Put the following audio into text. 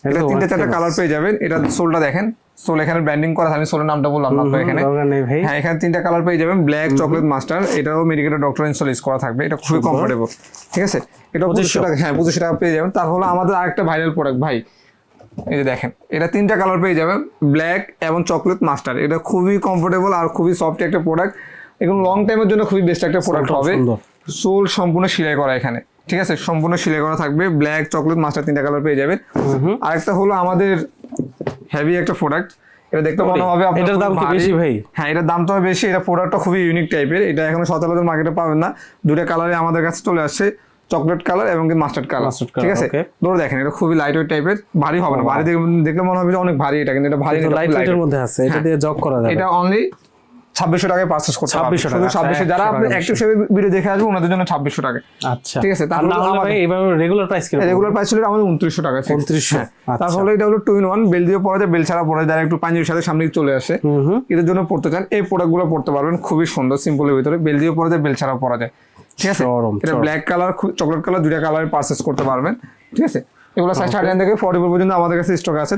এটা 3-4টা কালার পেয়ে যাবেন। এটা সোলটা দেখেন, সোল এখানে ব্র্যান্ডিং করা আছে, আমি সোলের নামটা বললাম না এখানে। হ্যাঁ, এখানে 3টা কালার পেয়ে যাবেন, ব্ল্যাক, চকলেট, মাস্টার। এটাও মেডিকেটেড ডক্টর ইনস্টল করা থাকবে, এটা খুবই কমফোর্টেবল, ঠিক আছে। এটা 2500 টাকা, হ্যাঁ 2500 টাকা পেয়ে যাবেন। তাহলে আমাদের আরেকটা ভাইরাল প্রোডাক্ট ভাই, এই যে দেখেন, এটা 3টা কালার পেয়ে যাবেন, ব্ল্যাক এবং চকলেট, মাস্টার। এটা খুবই কমফোর্টেবল আর খুবই সফট একটা প্রোডাক্ট, এবং লং টাইমের জন্য খুবই বেস্ট একটা প্রোডাক্ট হবে। সোল সম্পূর্ণ সেলাই করা এখানে, ঠিক আছে, সম্পূর্ণ সেলাই করা থাকবে। ব্ল্যাক, চকলেট, মাস্টার 3টা কালার পেয়ে যাবেন। আরেকটা হলো আমাদের হেভি একটা প্রোডাক্ট, এটা দেখতে মনে হবে আপনার, এটার দাম কি বেশি ভাই? হ্যাঁ, এটার দাম তো বেশি। এটা প্রোডাক্টটা খুবই ইউনিক টাইপের, এটা এখন সচরাচর মার্কেটে পাবেন না। 2টা কালারে আমাদের কাছে চলে আসছে, চকলেট কালার এবং মাস্টার্ড কালার, ঠিক আছে। ধরে দেখেন, এটা খুবই লাইট ওয়েট টাইপের, ভারী হবে না। ভারী দেখলে মনে হবে যে অনেক ভারী, এটা কিন্তু এটা ভারী, লাইট ওয়েটের মধ্যে আছে। এটা দিয়ে জগ করা যাবে। এটা অনলি 2600 টাকায় পারচেজ করতে পারবেন। 2600, যারা আপনি অ্যাকটিভ সেভে ভিডিও দেখে আসবে ওনাদের জন্য 2600 টাকা। আচ্ছা, ঠিক আছে। তাহলে ভাই এইভাবে রেগুলার প্রাইস কি? রেগুলার প্রাইস ছিল আমাদের 2900 টাকা। 2900। তাহলে এটা হলো 2-in-1, বেল দিয়ে পরা যায়, বেল ছাড়া পরা যায়, যারা একটু পাঞ্জাবির সাথে সামনে চলে আসে এদের জন্য পড়তে চান, এই প্রোডাক্টগুলো পড়তে পারবেন। খুবই সুন্দর, সিম্পলের ভিতরে, বেল দিয়ে পরা যায়, বেল ছাড়া পরা যায়, ঠিক আছে। এটা ব্ল্যাক কালার, চকলেট কালার, 2টা কালারে পারচেজ করতে পারবেন, ঠিক আছে। এগুলো সাইজ 39 থেকে 44 পর্যন্ত আমাদের কাছে স্টক আছে।